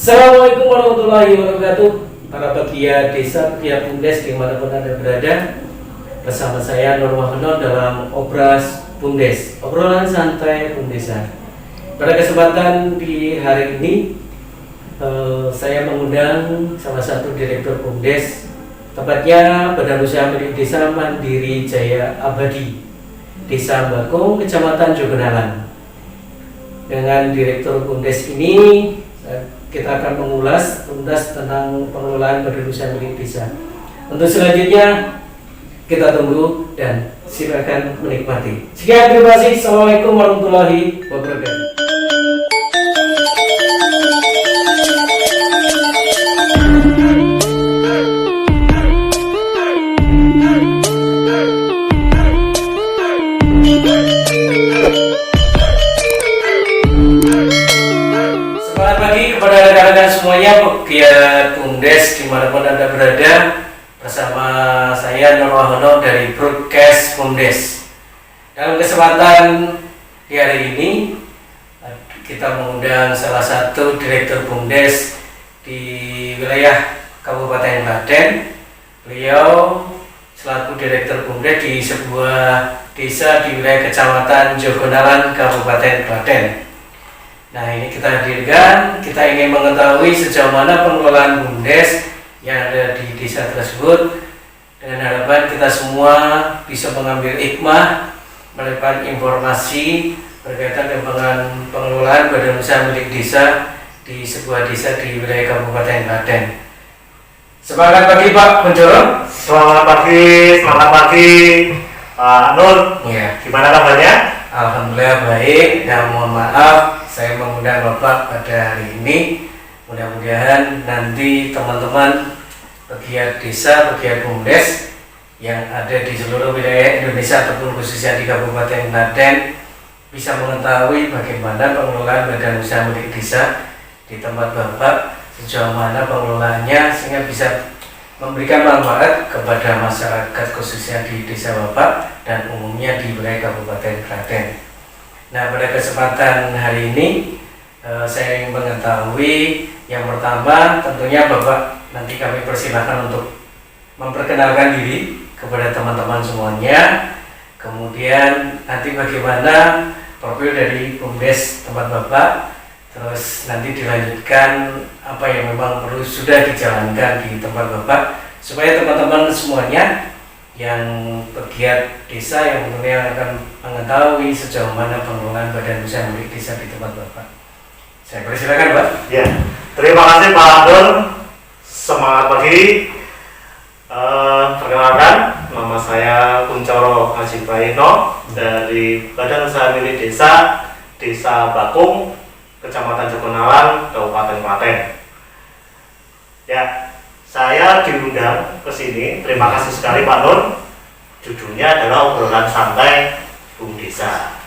Assalamualaikum warahmatullahi wabarakatuh. Para pegiat desa, pegiat BUMDes dimanapun Anda berada, bersama saya Nur Wahono dalam Obras BUMDes, obrolan santai BUMDesa. Pada kesempatan di hari ini, saya mengundang salah satu direktur BUMDes, tepatnya Badan Usaha Milik Desa Mandiri Jaya Abadi, Desa Bakung, Kecamatan Jogonalan. Dengan direktur BUMDes ini, kita akan mengulas tuntas tentang pengelolaan badan usaha milik desa. Untuk selanjutnya kita tunggu dan silakan menikmati. Sekian, terima kasih. Assalamualaikum warahmatullahi wabarakatuh. Kepada rekan-rekan semuanya pegiat BUMDes dimanapun Anda berada, bersama saya Nur Wahono dari Broadcast BUMDes. Dalam kesempatan di hari ini kita mengundang salah satu direktur BUMDes di wilayah Kabupaten Klaten. Beliau selaku direktur BUMDes di sebuah desa di wilayah Kecamatan Jogonalan, Kabupaten Klaten. Nah, ini kita hadirkan, kita ingin mengetahui sejauh mana pengelolaan BUMDes yang ada di desa tersebut, dengan harapan kita semua bisa mengambil hikmah, mendapatkan informasi berkaitan dengan pengelolaan badan usaha milik desa di sebuah desa di wilayah Kabupaten Klaten. Semangat pagi Pak Kunchoro. Selamat pagi Pak Nur. Ya. Gimana kabarnya? Alhamdulillah baik, dan mohon maaf saya mengundang Bapak pada hari ini. Mudah-mudahan nanti teman-teman pegiat desa, pegiat BUMDes yang ada di seluruh wilayah Indonesia ataupun khususnya di Kabupaten Klaten bisa mengetahui bagaimana pengelolaan badan usaha milik desa di tempat Bapak, sejauh mana pengelolaannya, sehingga bisa memberikan manfaat kepada masyarakat khususnya di desa Bapak dan umumnya di wilayah Kabupaten Klaten. Nah, pada kesempatan hari ini saya ingin mengetahui yang pertama, tentunya Bapak nanti kami persilahkan untuk memperkenalkan diri kepada teman-teman semuanya. Kemudian nanti bagaimana profil dari BUMDes tempat Bapak, terus nanti dilanjutkan apa yang memang perlu sudah dijalankan di tempat Bapak, supaya teman-teman semuanya yang pegiat desa yang tentunya akan mengetahui sejauh mana pengelolaan badan usaha milik desa di tempat Bapak. Saya persilakan Pak. Ya, terima kasih Pak Nur. Semangat pagi. Perkenalkan, nama saya Kunchoro Haji Baino dari Badan Usaha Milik Desa Bakung, Kecamatan Jogonalan, Kabupaten Klaten. Ya, saya diundang ke sini. Terima kasih sekali Pak Nur. Judulnya adalah obrolan santai BUMDesa.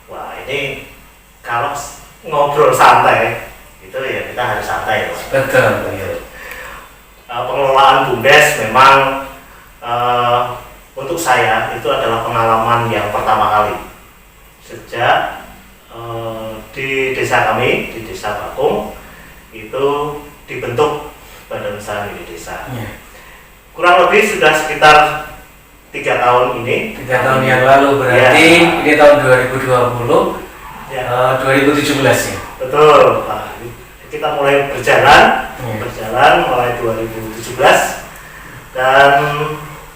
Wah, ini kalau ngobrol santai itu ya kita harus santai. Betul. Ya. Pengelolaan BUMDes memang untuk saya itu adalah pengalaman yang pertama kali sejak di desa kami, di Desa Bakung itu dibentuk Badan Usaha Milik Desa. Ya. Kurang lebih sudah sekitar 3 tahun ini. 3 tahun yang lalu berarti ya. Ini tahun 2020, ya. 2017 ya. Betul Pak. Kita mulai berjalan mulai 2017, dan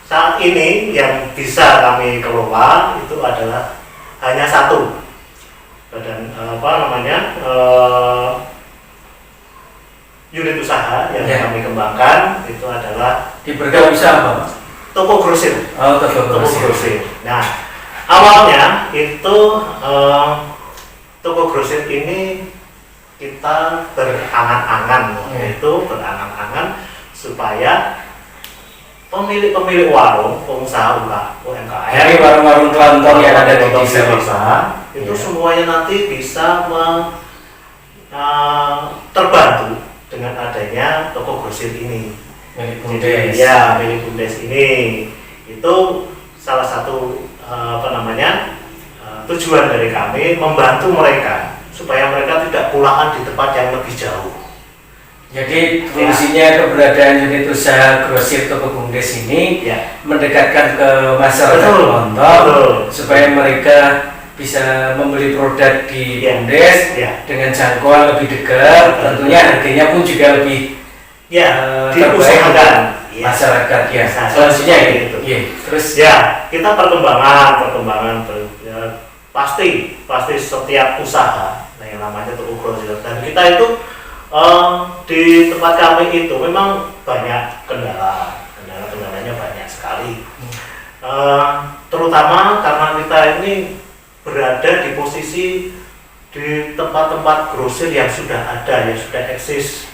saat ini yang bisa kami kelola itu adalah hanya satu badan unit usaha yang kami kembangkan, itu adalah di bergerak usaha apa? Toko grosir. Oh, toko grosir. Nah, awalnya itu toko grosir ini kita berangan-angan, supaya pemilik warung, pengusaha UMKM, jadi warung-warung kelontong yang ada di desa itu semuanya nanti bisa terbantu dengan adanya toko grosir ini. Milik BUMDes. Ya, milik BUMDes ini itu salah satu tujuan dari kami, membantu mereka supaya mereka tidak pulaan di tempat yang lebih jauh. Jadi fungsinya keberadaan unit usaha grosir toko bumdes ini Ya. mendekatkan ke masyarakat Betul. kelontong Betul. supaya mereka bisa membeli produk di Ya. bumdes Ya. dengan jangkauan lebih dekat, Betul. tentunya harganya pun juga lebih Ya, terbaik diusahakan. untuk Ya. masyarakat ya. Bisa. Selanjutnya Seperti itu. itu. Iya. Terus Ya, kita perkembangan ya, pasti setiap usaha, nah yang namanya toko grosir, dan kita itu di tempat kami itu memang banyak kendalanya banyak sekali. Terutama karena kita ini berada di posisi di tempat-tempat grosir yang sudah ada, yang sudah eksis.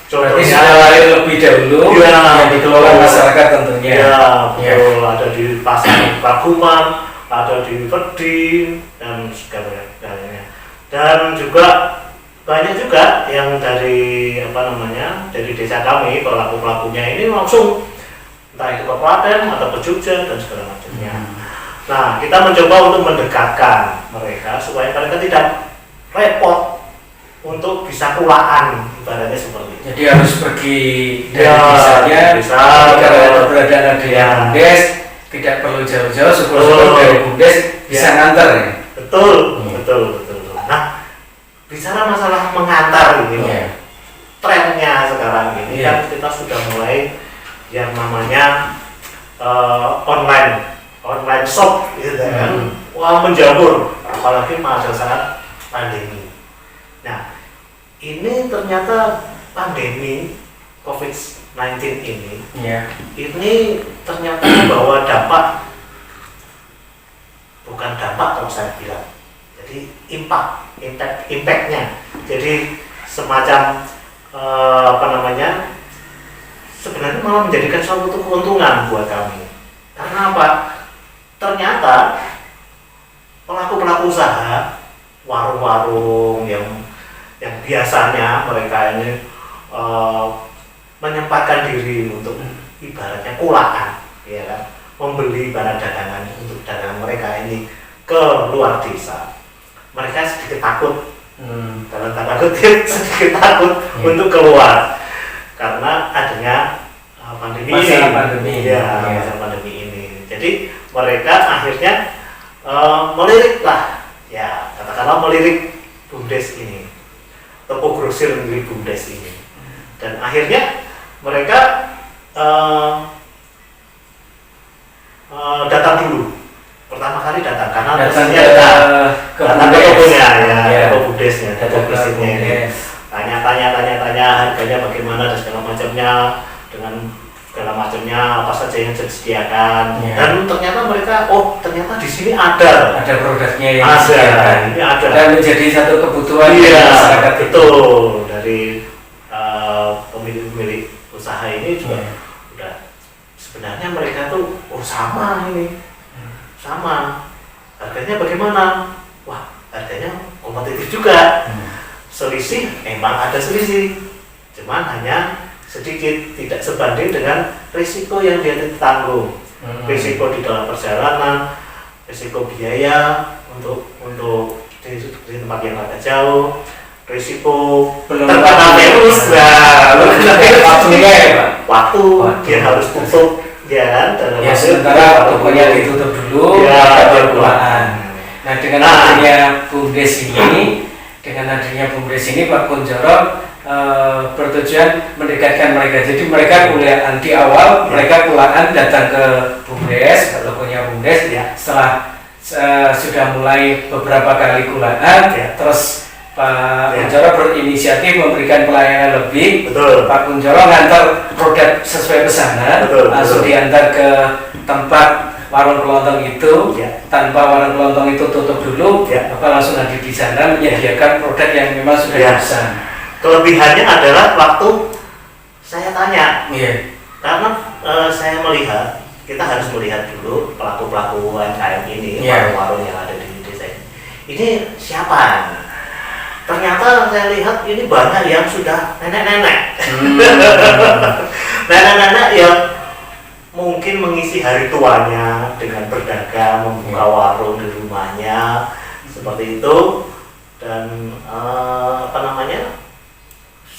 berarti sudah lahir lebih dahulu Ya, yang dikelola betul. masyarakat tentunya. Ya, betul. Ada di pasar Pakuman, ada di Pedi, dan segalanya. Dan juga banyak juga yang dari dari desa kami, pelaku-pelakunya ini langsung entah itu ke Klaten atau ke Jogja dan segala macamnya. Nah, kita mencoba untuk mendekatkan mereka supaya mereka tidak repot untuk bisa kulaan, ibaratnya seperti itu. Jadi harus pergi dari Ya, desanya, bisa. karena keberadaan di Ya. bumdes tidak perlu jauh-jauh, syukur-syukur dari bumdes bisa Ya. nganter ya. Betul. Nah, bicara masalah mengantar ini, Iya. trennya sekarang ini Iya. kan kita sudah mulai yang namanya online shop gitu kan. Wah, menjamur, apalagi pada saat pandemi. Nah, ini ternyata pandemi COVID-19 ini Iya. ternyata membawa dampak, bukan dampak kalau saya bilang, jadi impactnya, jadi semacam sebenarnya malah menjadikan suatu keuntungan buat kami. Karena apa? Ternyata pelaku usaha warung-warung yang biasanya mereka ini menyempatkan diri untuk ibaratnya kulaan, ya kan, membeli barang dagangan untuk dagangan mereka ini ke luar desa. Mereka sedikit takut, dalam tanda kutip sedikit takut untuk keluar karena adanya pandemi Masalah ini. pandemi. Ya, Ya. masalah pandemi ini. Jadi mereka akhirnya melirik lah, ya katakanlah melirik bumdes ini, toko grosir milik bumdes ini, dan akhirnya mereka datang dulu. Pertama kali datang karena Datang posisinya ke datang ke bumdes. tokonya ya, Iya. ke bumdesnya, toko Datang ke grosirnya ini. bumdes. Tanya harganya bagaimana dan segala macamnya, dengan segala macamnya apa saja yang disediakan. Iya. Dan ternyata mereka, ternyata di sini ada Produknya yang ada, disediakan. ini ada. Dan menjadi satu kebutuhan Iya, masyarakat itu. betul. Dari pemilik usaha ini juga Iya. udah sebenarnya mereka tuh sama ini, sama. Harganya bagaimana? Wah, harganya kompetitif juga. Selisih, emang ada selisih, cuman hanya sedikit, tidak sebanding dengan risiko yang dia tanggung. Risiko di dalam perjalanan, risiko biaya untuk di tempat yang agak jauh, risiko Belum terkena virus, waktunya ya Pak. waktu dia harus tutup, ya kan? Dalam Ya hasil sementara tokonya ditutup dulu, Ya, ada kulaan. Nah dengan Nah. adanya bumdes ini, Pak Kunchoro bertujuan mendekatkan mereka. Jadi mereka kuliah di awal, mereka kulaan datang ke bumdes, ke tokonya bumdes. Ya. Setelah sudah mulai beberapa kali kulaan, Ya. terus Pak Ya. Kunchoro berinisiatif memberikan pelayanan lebih. Betul. Pak Kunchoro ngantar produk sesuai pesanan, Betul, langsung betul. diantar ke tempat warung kelontong itu. Ya. Tanpa warung kelontong itu tutup dulu, Ya. Bapak langsung hadir di sana menyediakan produk yang memang sudah Ya. dipesan. Kelebihannya adalah waktu saya tanya, Iya. karena saya melihat, kita harus melihat dulu pelaku-pelaku UMKM ini, Ya. warung-warung yang ada di desa ini. Ini siapa? Ternyata saya lihat ini banyak yang sudah nenek-nenek. Nenek-nenek yang mungkin mengisi hari tuanya dengan berdagang, membuka warung di rumahnya seperti itu, dan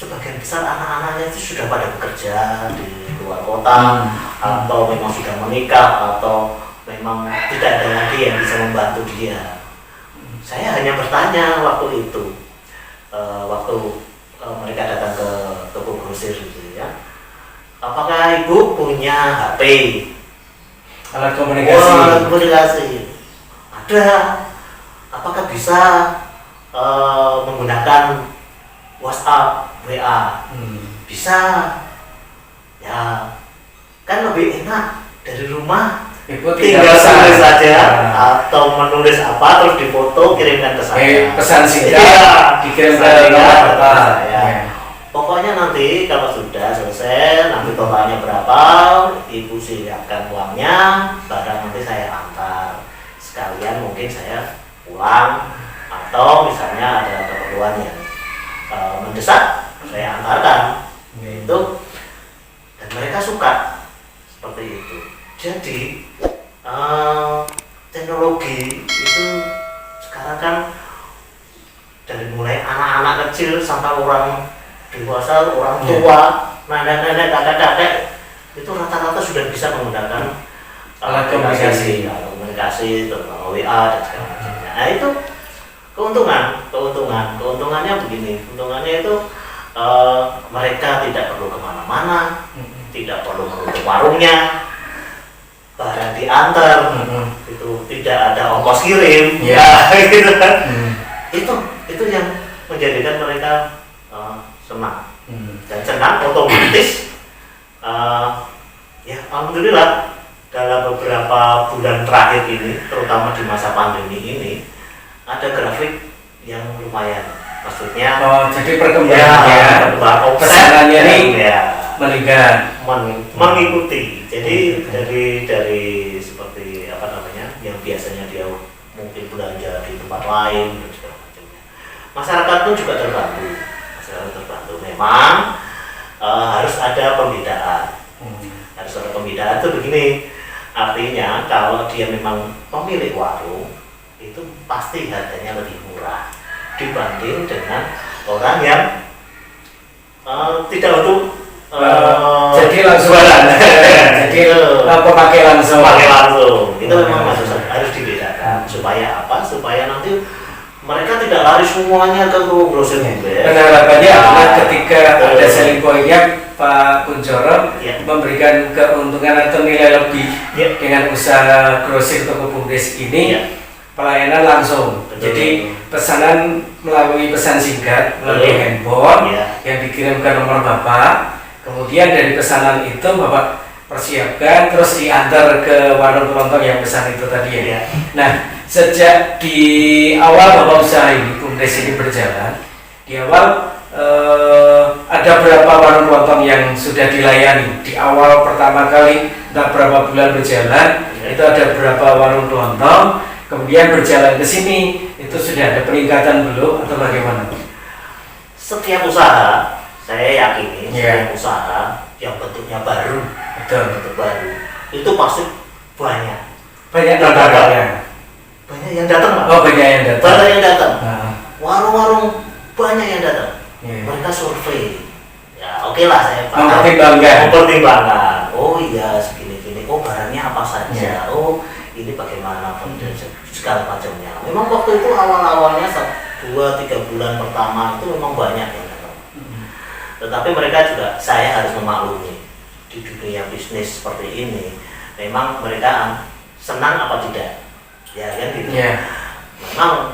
sebagian besar anak-anaknya itu sudah pada bekerja di luar kota, atau memang sudah menikah, atau memang tidak ada lagi yang bisa membantu dia. Saya hanya bertanya waktu itu, waktu mereka datang ke toko grosir gitu ya, apakah ibu punya HP? Alat komunikasi. Alat komunikasi. Ada. Apakah bisa menggunakan WhatsApp, WA? Bisa. Ya, kan lebih enak dari rumah. Ibu Tinggal tulis saja atau menulis apa terus difoto kirimkan ke saya. Pesan singkat dikirimkan ke bapak. Pokoknya nanti kalau sudah selesai, nanti totalnya berapa, ibu siapkan uangnya, barang nanti saya antar. Sekalian mungkin saya pulang, atau misalnya ada keperluan yang mendesak, saya antarkan. Itu, dan mereka suka seperti itu. Jadi teknologi itu sekarang kan dari mulai anak-anak kecil sampai orang dewasa, orang tua, nenek-nenek, kakek-kakek itu rata-rata sudah bisa menggunakan alat komunikasi, WA dan segala macamnya. Nah itu keuntungannya begini, keuntungannya itu mereka tidak perlu kemana-mana, tidak perlu menutup warungnya, barang diantar, itu tidak ada ongkos kirim, gitu kan. Itu yang menjadikan mereka senang, dan senang otomatis ya alhamdulillah dalam beberapa bulan terakhir ini, terutama di masa pandemi ini, ada grafik yang lumayan, maksudnya jadi perkembangannya pesanannya ini meningkat, mengikuti. Jadi dari seperti apa namanya, yang biasanya dia mungkin belanja di tempat lain dan segala macamnya, masyarakat pun juga terbantu. Memang harus ada pembedaan. Harus ada pembedaan itu begini, artinya kalau dia memang pemilik warung itu pasti harganya lebih murah dibanding dengan orang yang tidak untuk jadi langsung jadi pakai langsung. Itu memang harus dibedakan. Supaya apa? Supaya nanti mereka tidak lari semuanya ke grosir. Harapannya adalah ketika ada selling point-nya, Pak Kunchoro memberikan keuntungan atau nilai lebih dengan usaha grosir toko bumdes ini, pelayanan langsung. Jadi pesanan melalui pesan singkat, melalui handphone yang dikirimkan nomor Bapak. Kemudian dari pesanan itu Bapak persiapkan terus diantar ke warung kelontong yang pesan itu tadi ya. Nah, sejak di awal Bapak usaha ini, bumdes ini berjalan, di awal ada berapa warung kelontong yang sudah dilayani? Di awal pertama kali, entah berapa bulan berjalan, itu ada berapa warung kelontong, kemudian berjalan ke sini, itu sudah ada peningkatan belum atau bagaimana? Setiap usaha, saya yakini setiap usaha yang bentuknya baru, bentuk baru, itu pasti banyak yang datang, Pak. Banyak yang datang. Warung-warung banyak yang datang. Mereka survei. Ya, oke lah, saya mempertimbangkan. Oh iya, segini-gini. Oh, barangnya apa saja. Oh, ini bagaimana segala macamnya. Memang waktu itu awal-awalnya 2-3 bulan pertama itu memang banyak yang datang. Tetapi mereka juga, saya harus memaklumi, di dunia bisnis seperti ini memang mereka senang apa tidak, ya kan gitu. Memang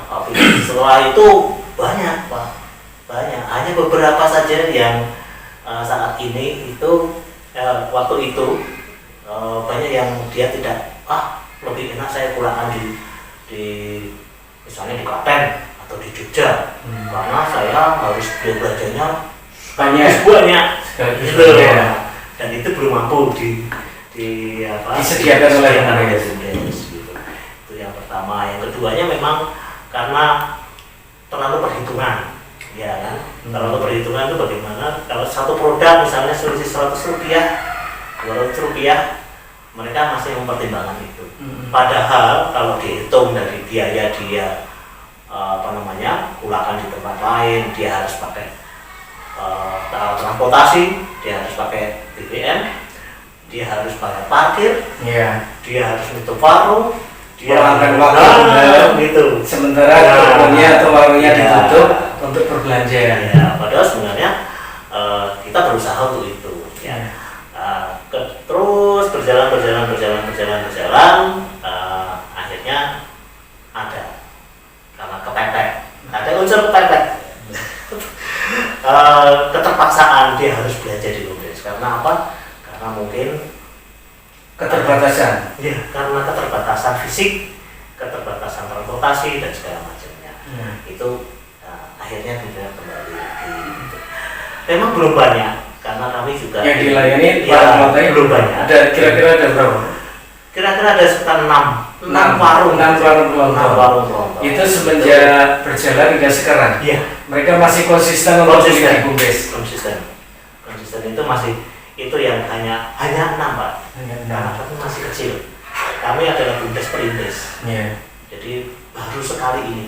setelah itu banyak, Pak, banyak. Hanya beberapa saja yang saat ini itu waktu itu banyak yang dia tidak, lebih enak saya pulangan di misalnya di Klaten atau di Jogja, karena saya harus belanjanya banyak gitu. Dan itu belum mampu disediakan oleh bumdes gitu. Itu yang pertama. Yang keduanya memang karena terlalu perhitungan, ya kan? Terlalu perhitungan itu bagaimana kalau satu produk misalnya selisih 100 rupiah, 200 rupiah, mereka masih mempertimbangkan itu. Padahal kalau dihitung dari biaya dia ulakan di tempat lain, dia harus pakai transportasi, dia harus pakai BBM, dia harus bayar parkir, dia harus nutup warung, dia makan waktu gitu. Sementara tokonya atau warungnya ditutup untuk berbelanja. Ya, padahal sebenarnya kita berusaha untuk itu. Ya. Terus berjalan, akhirnya ada karena kepepet, ada unsur kepepet. Keterpaksaan dia harus belajar di BUMDes. Karena apa? Karena mungkin keterbatasan. Ya, karena keterbatasan fisik, keterbatasan transportasi dan segala macamnya. Itu akhirnya kita kembali gitu. Memang belum banyak karena kami juga yang dilayani belum banyak. Ada kira-kira ada berapa? Kira-kira ada sekitar 6 warung kelontong. Itu semenjak berjalan hingga sekarang. Iya. Mereka masih konsisten untuk di BUMDes. Konsisten itu masih itu yang hanya 6 Pak. Karena kami masih kecil. Kami adalah BUMDes perintis. Jadi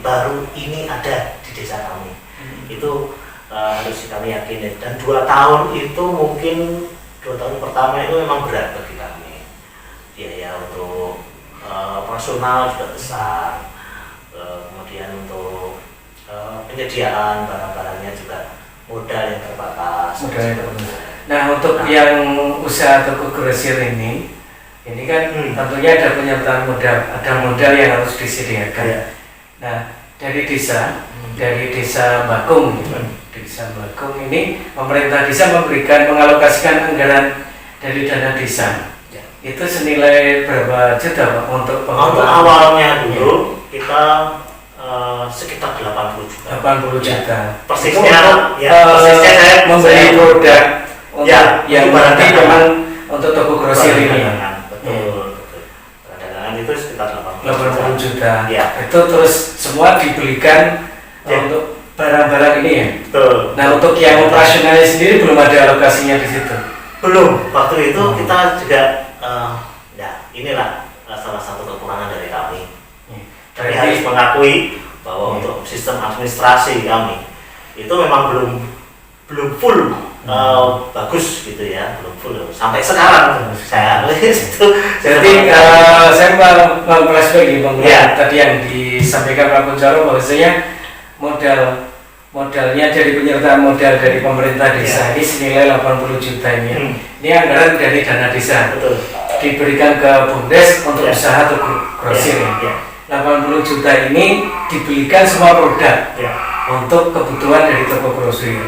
baru ini ada di desa kami. Itu harus kami yakini. Dan 2 tahun itu mungkin 2 tahun pertama itu memang berat bagi kami. Biaya untuk operasional juga besar. Kemudian untuk penyediaan barang-barangnya juga modal yang terbatas. Nah, untuk yang usaha toko grosir ini kan tentunya ada penyertaan modal, ada modal yang harus disediakan. Nah, dari desa Bakung, desa Bakung ini pemerintah desa mengalokasikan anggaran dari dana desa. Itu senilai berapa juta Pak untuk pengelolaan? Untuk awalnya dulu kita sekitar 80 juta. 80 juta. Persisnya saya membeli produk yang berarti memang untuk toko grosir ini. Betul. Perdagangan itu sekitar 80 juta. Itu terus semua dibelikan untuk barang-barang ini ya. Betul. Nah, untuk yang operasionalnya sendiri belum ada alokasinya di situ. Belum. Waktu itu kita juga inilah salah satu kekurangan dari kami. Kami harus mengakui bahwa untuk sistem administrasi kami itu memang belum full bagus gitu ya, belum full sampai sekarang saya itu. Jadi saya mau flashback tadi yang disampaikan Pak Kunchoro bahwasanya modalnya dari penyertaan modal dari pemerintah desa ini senilai 80 juta ini. Ini anggaran dari dana desa. Betul. Diberikan ke BUMDes untuk usaha toko grosir. 80 juta ini dibelikan semua produk untuk kebutuhan dari toko grosir.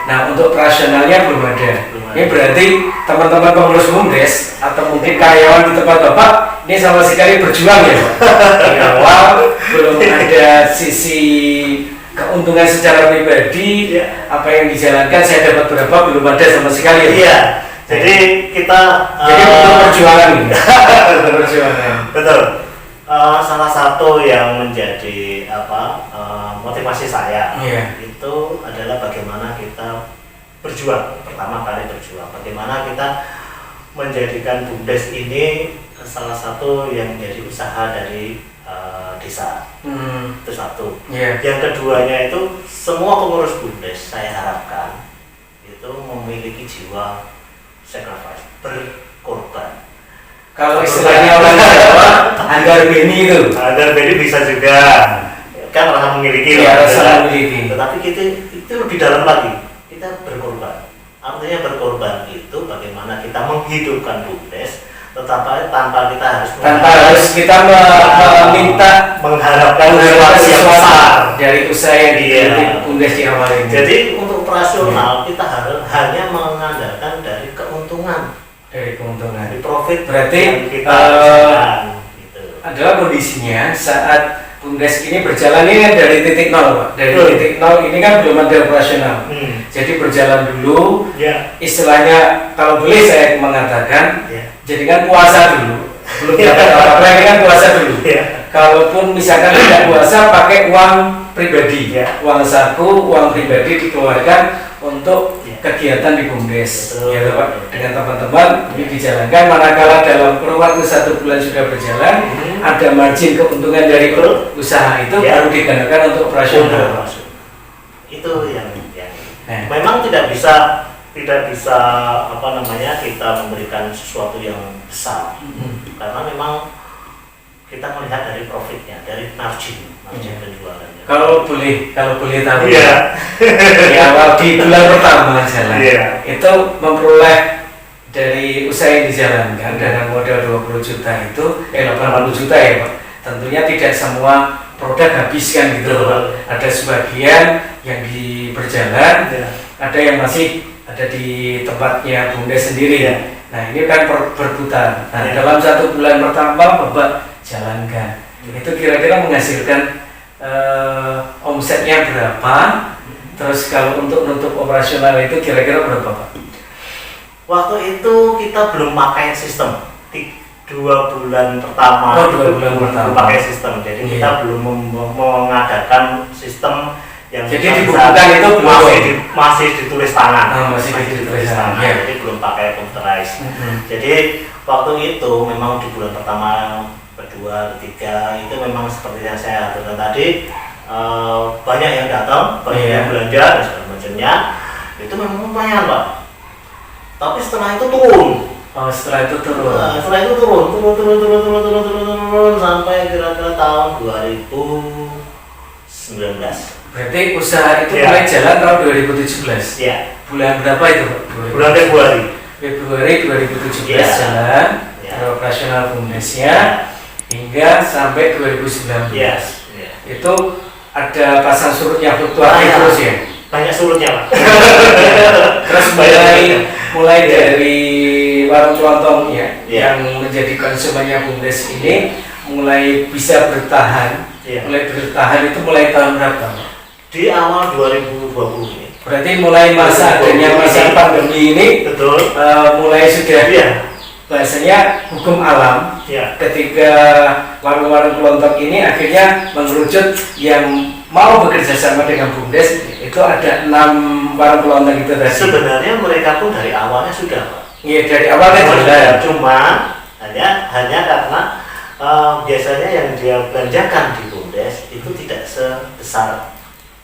Nah, untuk operasionalnya belum ada. Ini berarti teman-teman pengurus BUMDes atau mungkin karyawan di tempat Bapak ini sama sekali berjuang ya Pak. Di awal belum ada sisi keuntungan secara pribadi, apa yang dijalankan saya dapat berapa belum ada sama sekali ya. Jadi kita untuk perjuangan ini. Perjuangan. Betul. Salah satu yang menjadi motivasi saya itu adalah bagaimana kita berjuang. Pertama kali berjuang. Bagaimana kita menjadikan BUMDes ini salah satu yang menjadi usaha dari desa. Itu satu. Yang keduanya itu semua pengurus BUMDes saya harapkan itu memiliki jiwa sacrifice, berkorban. Kalau istilahnya orang Jawa, Andar Beni itu. Andar Beni bisa juga, kan rasa memiliki. Rasa memiliki. Tetapi itu lebih dalam lagi. Kita berkorban. Artinya berkorban itu bagaimana kita menghidupkan BUMDes, tetapi tanpa kita meminta mengharapkan sesuatu yang besar dari usaha yang dimiliki BUMDes di awal ini. Jadi untuk operasional kita hanya mengandalkan dari keuntungan, dari profit. Berarti kita gitu. Adalah kondisinya saat BUMDes ini berjalan ini kan dari titik nol Pak. Dari titik nol ini kan belum ada operasional. Jadi berjalan dulu. Istilahnya kalau boleh saya mengatakan, jadikan puasa dulu. Belum dapat apa-apa ini kan puasa dulu. Kalaupun misalkan tidak puasa pakai uang pribadi, uang saku, uang pribadi dikeluarkan untuk kegiatan di BUMDes, ya Pak. Dengan teman-teman ini dijalankan. Manakala dalam kurun waktu 1 bulan sudah berjalan, ada margin keuntungan dari usaha itu baru digunakan untuk operasional. Itu yang memang memang tidak bisa apa namanya kita memberikan sesuatu yang besar, karena memang kita melihat dari profitnya, dari margin penjualannya. Kalau boleh tahu, Iya. di awal di bulan pertama jalan, Iya. itu memperoleh dari usaha yang dijalankan dengan modal 20 juta itu 80 juta ya Pak. Tentunya tidak semua produk habis kan gitu loh Pak. Ada sebagian yang berjalan, Iya. ada yang masih ada di tempatnya Bumdes sendiri. Iya. Nah ini kan berputar. Nah Iya. dalam 1 bulan pertama Bapak jalankan, itu kira-kira menghasilkan omsetnya berapa? Terus kalau untuk nutup operasional itu kira-kira berapa Pak? Waktu itu kita belum pakai sistem. 2 bulan pertama Oh, 2 bulan pertama. belum pakai sistem, jadi Iya. kita belum mengadakan sistem yang Jadi bisa- dibukukan itu belum? masih ditulis tangan. Masih ditulis tangan, iya. Jadi belum pakai computerized. Mhm. Jadi waktu itu memang di bulan pertama, kedua, ketiga itu memang seperti yang saya aturkan tadi, banyak yang datang, banyak Iya. yang belanja dan segala macamnya. Itu memang lumayan Pak. Tapi setelah itu turun. Oh setelah itu turun. Nah, setelah itu turun sampai kira-kira tahun 2019. Berarti usaha itu Iya. mulai jalan tahun 2017. Ya, Bulan berapa itu Pak? bulan Februari. Februari 2017 Iya. jalan Iya. operasional Bumdesnya hingga sampai 2019. Yes. Itu ada pasang surutnya fluktuatif Iya. terus ya. Banyak surutnya Pak. Terus mulai dari warung kelontong ya, Iya. yang menjadi konsumennya Bumdes ini mulai bisa bertahan. Iya. Mulai bertahan itu mulai tahun berapa? Di awal 2020 ini. Berarti mulai masa adanya masa pandemi ini Betul. mulai sudah Iya. bahasanya hukum alam. Iya. Ketika warung-warung kelontong ini akhirnya mengerucut yang mau bekerja sama dengan Bumdes, itu ada 6 warung kelontong itu tadi. Sebenarnya mereka pun dari awalnya sudah Pak. Iya dari awalnya sudah. Cuma hanya karena biasanya yang dia belanjakan di Bumdes itu tidak sebesar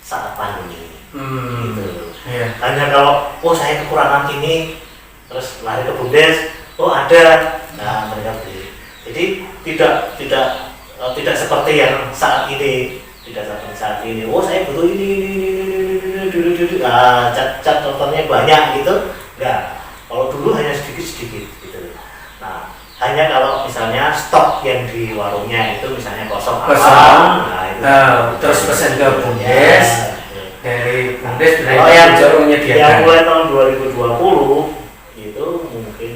saat pandemi. Gitu. Iya. Hanya kalau saya kekurangan ini terus lari ke Bumdes, ada, nah mereka beli. Jadi tidak seperti yang saat ini, saya butuh ini, cat contohnya banyak gitu, enggak. Kalau dulu hanya sedikit gitu. Nah, hanya kalau misalnya stok yang di warungnya itu misalnya kosong, itu terus pesan ke Bumdes, dari Bumdes kalau yang menyediakan. mulai tahun 2020 itu mungkin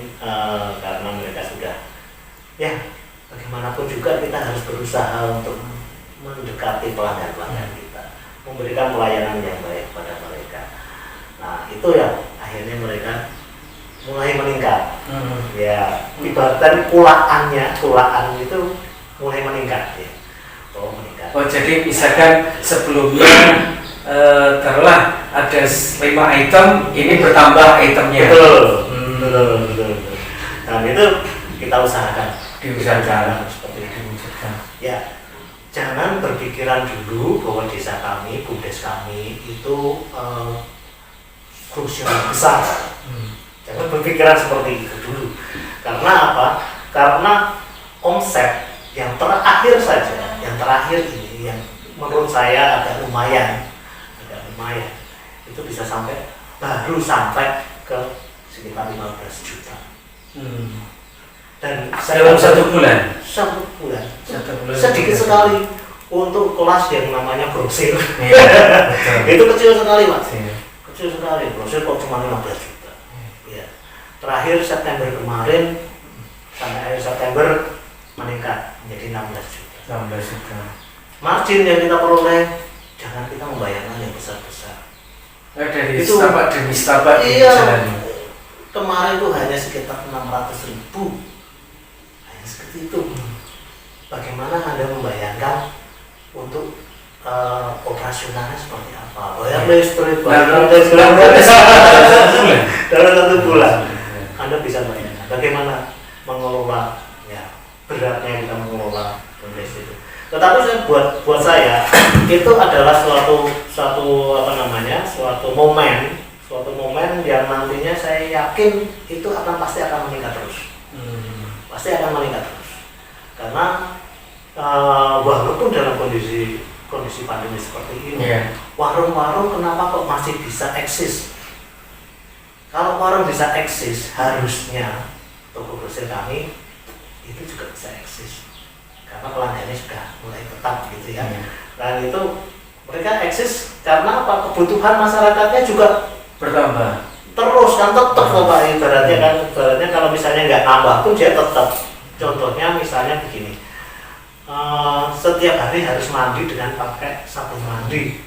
karena mereka sudah bagaimanapun juga kita harus berusaha untuk mendekati pelanggan kita, memberikan pelayanan yang baik pada mereka. Nah itu yang akhirnya mereka mulai meningkat. Ya ibaratkan kulaan itu mulai meningkat ya. Meningkat. Oh jadi misalkan sebelumnya taruhlah ada 5 item, ini bertambah itemnya. Betul. Dan itu kita usahakan. Diusahakan seperti itu. diwujudkan. Ya, jangan berpikiran dulu bahwa desa kami, Bumdes kami itu krusial besar. Jangan berpikiran seperti itu dulu. Karena apa? Karena omset yang terakhir saja, yang terakhir ini yang menurut saya agak lumayan, itu bisa baru sampai ke sekitar 15 juta. Dan Dalam 1 bulan. 1 bulan. 1 bulan. Sedikit sekali untuk kelas yang namanya brosir. Iya, betul. Itu kecil sekali Mas. Iya. Kecil sekali, brosir kok cuma 15 juta. Ya. Terakhir September kemarin sampai akhir September meningkat menjadi 16 juta. 16 juta. Margin yang kita peroleh jangan kita membayangkan yang besar-besar. Dari Itu- setapak demi setapak Iya. jalannya. Kemarin tuh hanya sekitar 600.000. Hanya seperti itu. Bagaimana Anda membayangkan untuk operasionalnya seperti apa? Bayar listrik, bayar dalam 1 bulan. Anda bisa bayangkan bagaimana mengelola beratnya kita mengelola Bumdes itu. Tetapi buat saya itu adalah suatu saya yakin itu pasti akan meningkat terus. Pasti akan meningkat terus. Karena walaupun dalam kondisi pandemi seperti ini, warung-warung kenapa kok masih bisa eksis? Kalau warung bisa eksis, harusnya toko grosir kami itu juga bisa eksis. Karena pelanggannya sudah mulai tetap gitu ya. Dan itu mereka eksis karena apa? Kebutuhan masyarakatnya juga bertambah. Terus kan tetap Bapak, ibaratnya kalau misalnya nggak nambah pun dia tetap. Contohnya misalnya begini, setiap hari harus mandi dengan pakai sabun mandi,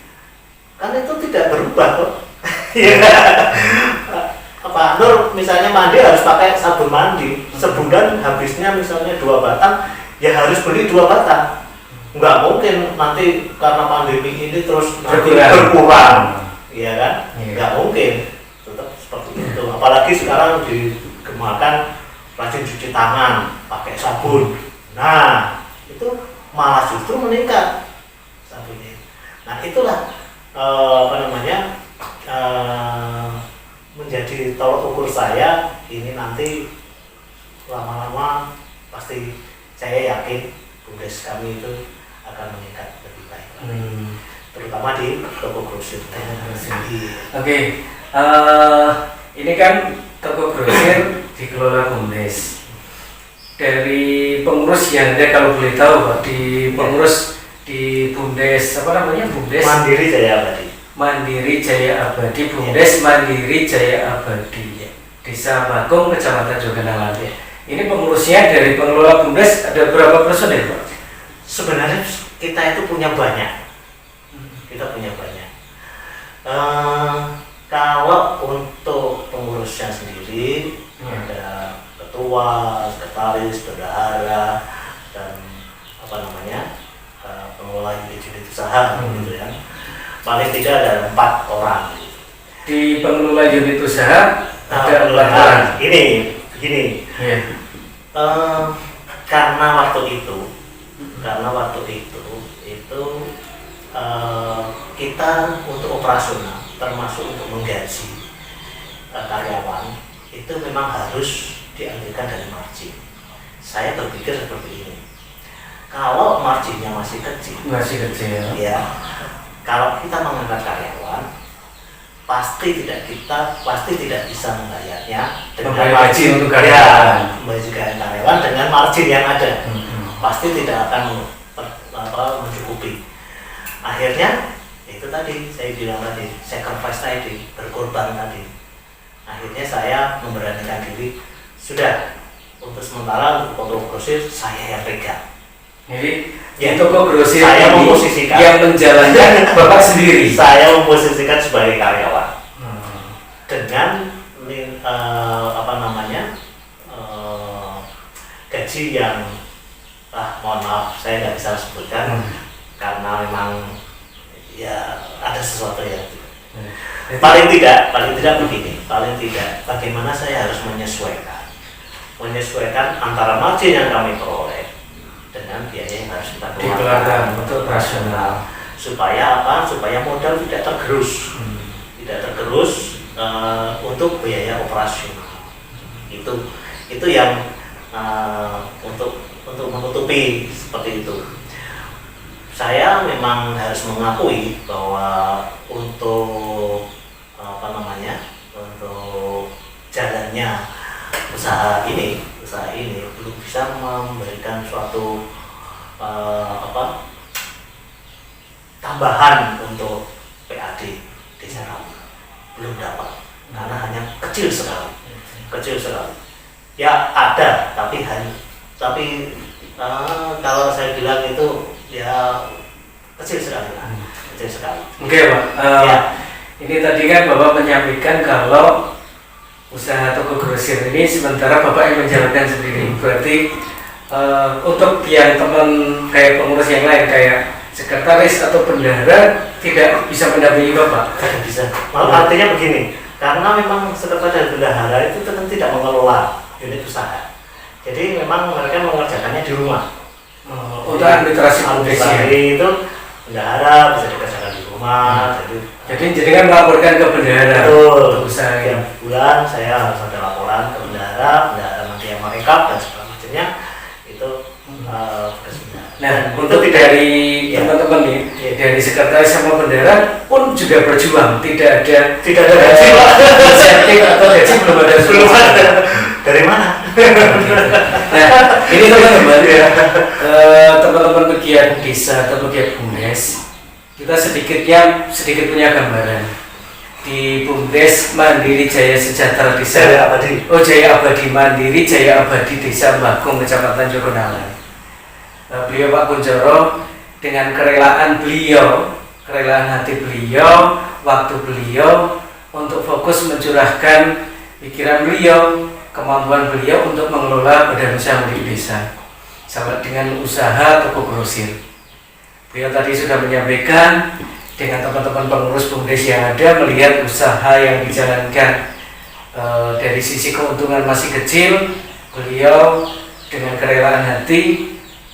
kan itu tidak berubah kok. Pak Nur misalnya mandi harus pakai sabun mandi, sebulan habisnya misalnya 2 batang, ya harus beli 2 batang. Nggak mungkin nanti karena pandemi ini terus nanti berkurang, iya kan? Nggak mungkin, tetap seperti itu. Apalagi sekarang digemakan rajin cuci tangan, pakai sabun. Nah, itu malah justru meningkat sabunnya. Nah, itulah menjadi tolak ukur saya. Ini nanti lama-lama pasti saya yakin BUMDes kami itu akan meningkat lebih baik, terutama di toko grosir. Oke, ini kan toko grosir dikelola BUMDes. Dari pengurus yang ada, kalau boleh tahu Pak, di pengurus di BUMDes apa namanya, BUMDes Mandiri Jaya Abadi. Mandiri Jaya Abadi, BUMDes Mandiri Jaya Abadi, Desa Bakung, Kecamatan Jogenalan. Ini pengurusnya dari pengelola BUMDes ada berapa personil Pak? Sebenarnya kita itu punya banyak. Kalau untuk pengurusnya sendiri ada ketua, sekretaris, bendahara, dan pengelola unit usaha gitu ya. Paling tidak ada 4 orang. Di pengelola unit usaha ada 4 orang. Ini begini. Karena waktu itu kita untuk operasional, termasuk untuk menggaji karyawan, itu memang harus diambilkan dari margin. Saya berpikir seperti ini, kalau marginnya masih kecil, ya, kalau kita mengangkat karyawan, pasti tidak bisa membayarnya dengan margin untuk karyawan, dengan margin yang ada, pasti tidak akan mencukupi. Akhirnya itu tadi saya bilang tadi, sacrifice tadi, berkorban tadi. Akhirnya saya memberanikan diri, sudah, untuk sementara untuk toko grosir saya yang pegang. Jadi ya, toko grosir saya memposisikan yang menjalankan Bapak sendiri. Saya memposisikan sebagai karyawan dengan gaji yang mohon maaf saya nggak bisa sebutkan karena memang ya ada sesuatu yang paling tidak begini, bagaimana saya harus menyesuaikan antara margin yang kami peroleh dengan biaya yang harus kita keluarkan untuk operasional, supaya modal tidak tergerus, untuk biaya operasional. Itu yang untuk menutupi seperti itu. Saya memang harus mengakui bahwa untuk untuk jalannya usaha ini belum bisa memberikan suatu tambahan untuk PAD desa kami, belum dapat karena hanya kecil sekali. Ya ada, tapi kalau saya bilang itu ya kecil sekali. Oke Pak, ini tadi kan Bapak menyampaikan kalau usaha toko grosir ini sementara Bapak yang menjalankan sendiri. Berarti untuk yang teman kayak pengurus yang lain kayak sekretaris atau bendahara tidak bisa mendampingi Bapak? Tidak bisa. Artinya begini, karena memang sekretaris dan bendahara itu tidak mengelola unit usaha. Jadi memang mereka mengerjakannya di rumah. Untuk administrasi itu bendahara bisa dikerjakan di rumah. rumah. Jadi kan melaporkan ke bendahara. Betul. Usaha Setiap bulan saya harus ada laporan ke bendahara nanti yang merekap dan segala macamnya itu tugas bendahara. Nah, untuk dari teman-teman nih, dari sekretaris sama bendahara pun juga berjuang, tidak ada gaji, Pak. insentif atau gaji belum ada. Dari mana? Nah, ini teman-teman, teman-teman pegiat desa atau pegiat BUMDes, kita sedikit punya gambaran di BUMDes Mandiri Jaya Sejahtera Desa. Jaya Abadi Mandiri Jaya Abadi Desa Bagong, Kecamatan Joronalan. Beliau Pak Kunchoro dengan kerelaan hati beliau, waktu beliau untuk fokus mencurahkan pikiran beliau, kemampuan beliau untuk mengelola badan usaha milik desa, sama dengan usaha toko grosir. Beliau tadi sudah menyampaikan dengan teman-teman pengurus BUMDes yang ada melihat usaha yang dijalankan dari sisi keuntungan masih kecil, beliau dengan kerelaan hati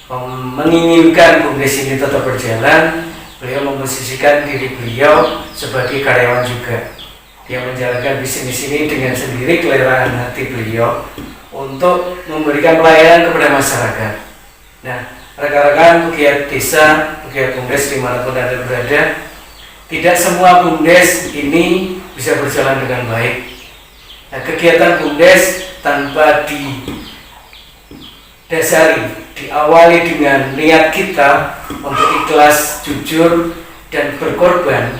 menginginkan BUMDes ini tetap berjalan. Beliau memposisikan diri beliau sebagai karyawan juga. Dia menjalankan bisnis ini dengan sendiri, kerelaan hati beliau untuk memberikan pelayanan kepada masyarakat. Nah, rekan-rekan pegiat desa, pegiat BUMDes dimanapun Anda berada, tidak semua BUMDes ini bisa berjalan dengan baik. Nah, kegiatan BUMDes tanpa diawali dengan niat kita untuk ikhlas, jujur, dan berkorban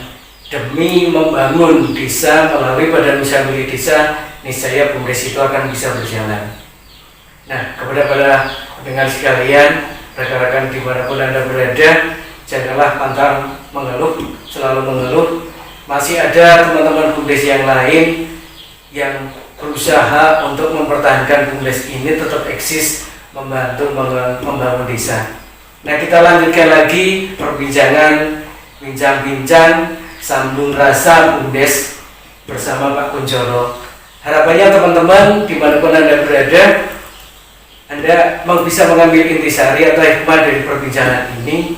demi membangun desa melalui badan usaha milik desa, niscaya BUMDes itu akan bisa berjalan. Nah, kepada para pendengar sekalian, rekan-rekan dimanapun Anda berada, janganlah pantang mengeluh, selalu mengeluh. Masih ada teman-teman BUMDes yang lain yang berusaha untuk mempertahankan BUMDes ini tetap eksis, membantu membangun desa. Nah, kita lanjutkan lagi perbincangan, bincang-bincang sambung rasa BUMDes bersama Pak Kunchoro. Harapannya teman-teman dimanapun Anda berada, Anda bisa mengambil intisari atau hikmah dari perbincangan ini.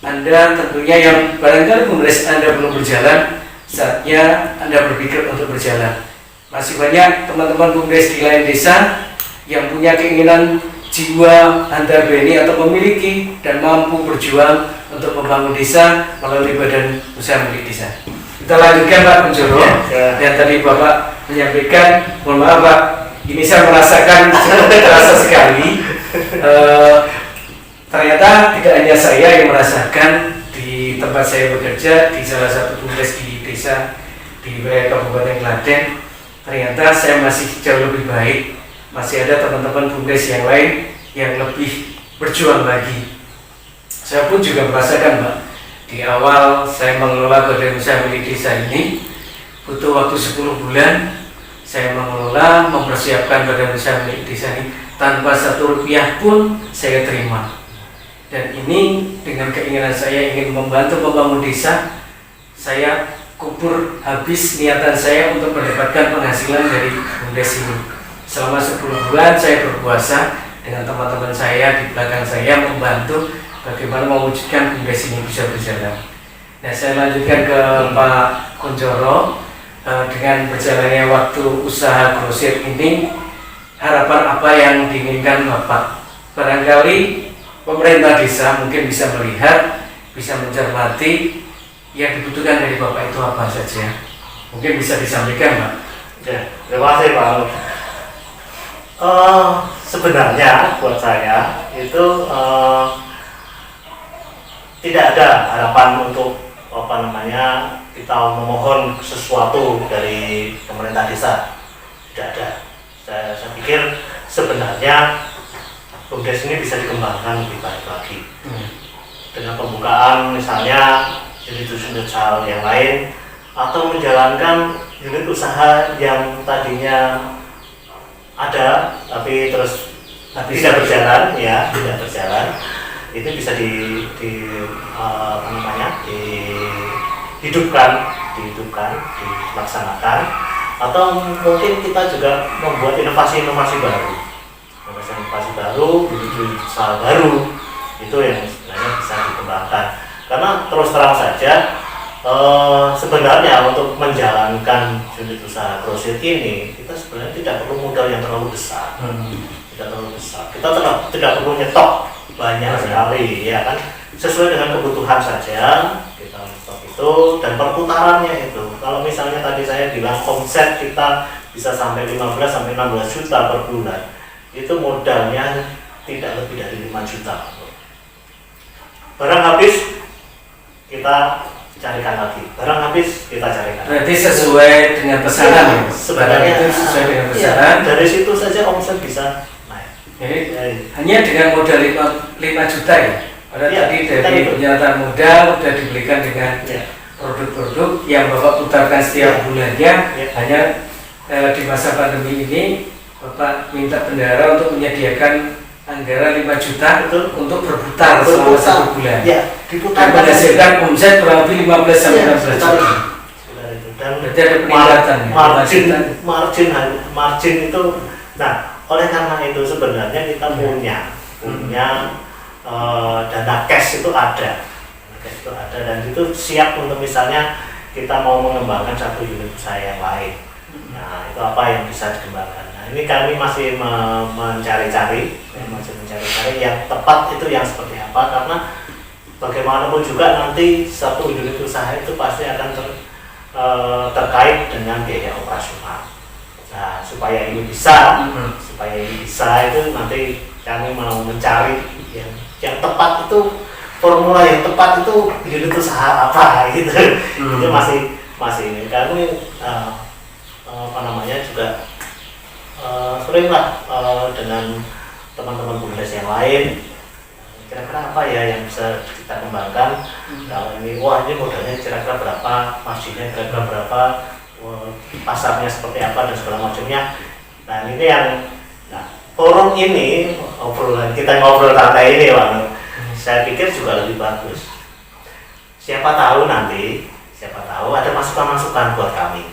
Anda tentunya yang barangkali BUMDes Anda belum berjalan, saatnya Anda berpikir untuk berjalan. Masih banyak teman-teman BUMDes di lain desa yang punya keinginan jiwa antar beni atau memiliki dan mampu berjuang untuk membangun desa melalui badan usaha milik desa. Kita lanjutkan Pak Kunchoro. Dan tadi Bapak menyampaikan, mohon maaf Pak, ini saya merasakan cukup terasa sekali. Ternyata tidak hanya saya yang merasakan di tempat saya bekerja di salah satu BUMDes di desa di wilayah Kabupaten Klaten. Ternyata saya masih jauh lebih baik. Masih ada teman-teman BUMDes yang lain yang lebih berjuang lagi. Saya pun juga merasakan Pak, di awal saya mengelola badan usaha milik desa ini butuh waktu 10 bulan. Saya mengelola, mempersiapkan badan usaha milik desa ini tanpa 1 rupiah pun saya terima. Dan ini dengan keinginan saya ingin membantu membangun desa, saya kubur habis niatan saya untuk mendapatkan penghasilan dari BUMDes ini. Selama 10 bulan saya berpuasa dengan teman-teman saya di belakang saya membantu bagaimana mewujudkan BUMDes ini bisa berjalan. Nah, saya lanjutkan ke Pak Kunchoro. Dengan berjalannya waktu usaha grosir ini, harapan apa yang diinginkan Bapak? Barangkali pemerintah desa mungkin bisa melihat, bisa mencermati yang dibutuhkan dari Bapak itu apa saja. Mungkin bisa disampaikan Pak. Ya, terima kasih Pak. Sebenarnya buat saya itu tidak ada harapan untuk kita memohon sesuatu dari pemerintah desa. Tidak ada. Saya pikir sebenarnya BUMDes ini bisa dikembangkan lebih baik lagi dengan pembukaan misalnya unit-unit usaha yang lain, atau menjalankan unit usaha yang tadinya ada tapi terus tidak berjalan, tidak berjalan. Itu bisa dihidupkan, dilaksanakan, atau mungkin kita juga membuat inovasi-inovasi baru, unit usaha baru itu yang sebenarnya bisa dikembangkan. Karena terus terang saja Sebenarnya untuk menjalankan unit usaha grosir ini kita sebenarnya tidak perlu modal yang terlalu besar. Tidak terlalu besar. Kita tidak perlu nyetok banyak sekali, ya kan? Sesuai dengan kebutuhan saja kita stok itu dan perputarannya itu. Kalau misalnya tadi saya bilang omset kita bisa sampai 15 sampai 16 juta per bulan, itu modalnya tidak lebih dari 5 juta. Barang habis kita carikan lagi, barang habis kita carikan. Berarti sesuai dengan pesanan ya? Sebenarnya itu sesuai dengan pesanan. Ya, dari situ saja omset bisa naik. Jadi hanya dengan modal 5 juta ya? Padahal tadi dari pernyataan modal sudah dibelikan dengan produk-produk yang Bapak putarkan setiap bulannya. Hanya di masa pandemi ini Bapak minta bendahara untuk menyediakan anggaran 5 juta untuk berputar selama 1 bulan. Ya, diputar dan menghasilkan omset kurang lebih 15 sampai 16 juta. Dan berarti ada peningkatan margin itu. Nah, oleh karena itu sebenarnya kita punya dana cash itu ada. Dan itu siap untuk misalnya kita mau mengembangkan satu unit usaha yang lain. Nah, itu apa yang bisa dikembangkan. Nah, ini kami masih mencari-cari yang tepat itu yang seperti apa, karena bagaimanapun juga nanti satu unit usaha itu pasti akan terkait dengan biaya operasional. Nah, supaya ini bisa itu nanti kami mau mencari yang tepat itu, formula yang tepat itu unit usaha apa gitu. Itu masih ini kami juga seringlah dengan teman-teman BUMDes yang lain, kira-kira apa ya yang bisa kita kembangkan. Kalau ini, wah ini modalnya kira-kira berapa, marginnya kira-kira berapa, pasarnya seperti apa dan segala macamnya. Nah ini yang forum ini, kita ngobrol santai ini Pak, saya pikir juga lebih bagus. Siapa tahu ada masukan-masukan buat kami.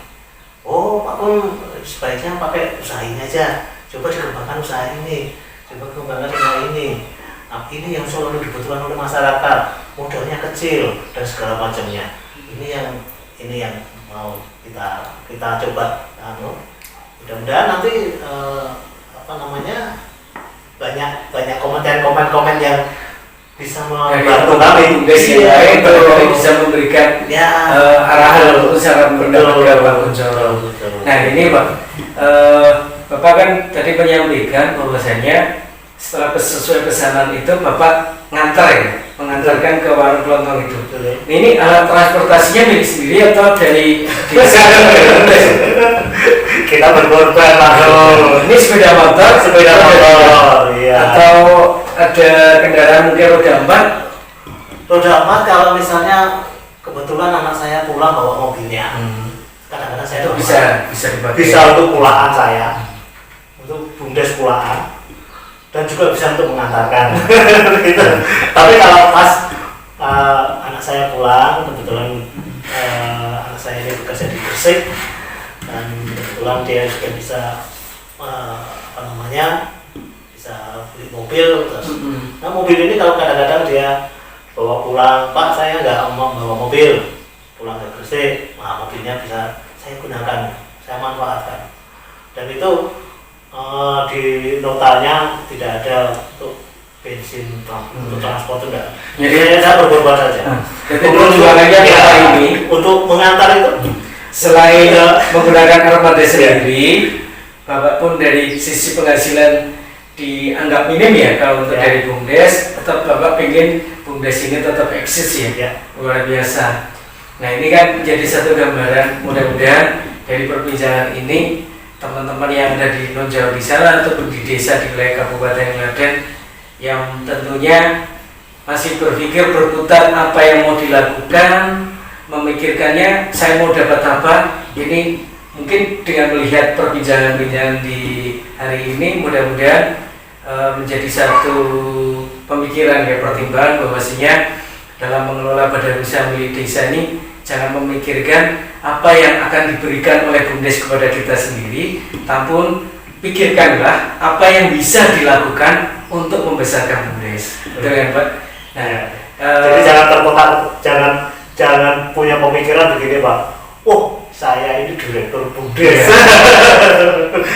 Oh Pak Pun sebaiknya pakai usaha ini aja, coba dikembangkan usaha ini, coba kembangkan usaha ini. Nah, ini yang selalu dibutuhkan oleh masyarakat, modalnya kecil dan segala macamnya. Ini yang mau kita coba. Mudah-mudahan nanti banyak komen yang bisa membantu kami. Bisa memberikan arahan untuk cara berpendapat Pak Kunchoro. Nah ini Pak, Bapak kan tadi menyampaikan bahwasanya setelah sesuai pesanan itu Bapak mengantarkan ke warung kelontong itu. Ini alat transportasinya milik sendiri atau dari desa? Kita berkorban Pak. Ini sepeda motor, iya. Atau ada kendaraan mungkin roda 4? Roda 4 kalau misalnya kebetulan anak saya pulang bawa mobilnya. Kadang-kadang saya itu bisa dipakai. Bisa untuk pulaan saya, untuk BUMDes pulaan, dan juga bisa untuk mengantarkan. Gitu. Tapi kalau pas anak saya pulang, kebetulan anak saya ini bekerja di Gresik, dan kebetulan dia juga bisa bisa beli mobil. Terus, nah mobil ini kalau kadang-kadang dia bawa pulang, Pak saya nggak mau bawa mobil pulang ke Gresik, nah mobilnya bisa saya gunakan, saya manfaatkan, dan itu di notarnya tidak ada untuk bensin untuk transport itu enggak. Jadi saya berkorban saja. Jadi tujuannya apa ini? Untuk mengantar itu selain menggunakan armada sendiri, Bapak pun dari sisi penghasilan dianggap minim ya kalau untuk dari BUMDes, tetap Bapak ingin BUMDes ini tetap eksis ya, luar biasa. Nah ini kan jadi satu gambaran, mudah-mudahan dari perbincangan ini teman-teman yang ada di non-Jawa di sana ataupun di desa di wilayah Kabupaten Klaten yang tentunya masih berpikir berputar apa yang mau dilakukan, memikirkannya saya mau dapat apa, ini mungkin dengan melihat perbincangan-perbincangan di hari ini mudah-mudahan menjadi satu pemikiran ya, pertimbangan bahwasanya dalam mengelola badan usaha milik desa ini jangan memikirkan apa yang akan diberikan oleh BUMDes kepada kita sendiri, namun pikirkanlah apa yang bisa dilakukan untuk membesarkan BUMDes. Betul kan Pak? Nah, jadi jangan terpotong, jangan punya pemikiran begini Pak. Oh, saya ini direktur BUMDes.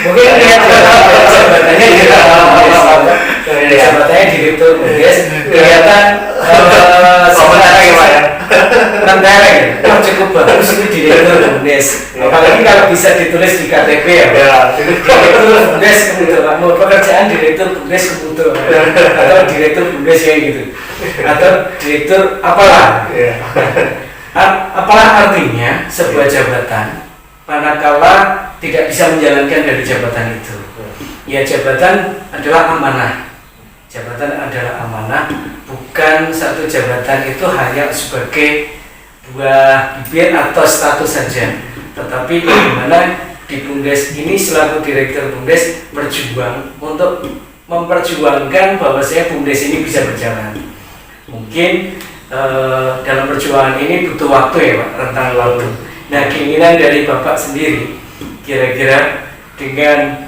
Mungkin lihat jabatannya jabatannya direktur BUMDes kelihatan sementara ya. Mentereng, cukup bagus ini direktur BUMDes. Apalagi kalau bisa ditulis di KTP ya. Direktur BUMDes kemudian mau pekerjaan direktur BUMDes kemudian atau direktur BUMDes kayak gitu. Atau direktur apalah. Apalah artinya sebuah jabatan manakala tidak bisa menjalankan dari jabatan itu. Ya, jabatan adalah amanah. Jabatan adalah amanah, bukan satu jabatan itu hanya sebagai buah bibir atau status saja. Tetapi bagaimana di BUMDes ini selaku direktur BUMDes berjuang untuk memperjuangkan bahwa saya BUMDes ini bisa berjalan. Mungkin dalam perjuangan ini butuh waktu ya Pak, rentang waktu. Nah, keinginan dari Bapak sendiri kira-kira dengan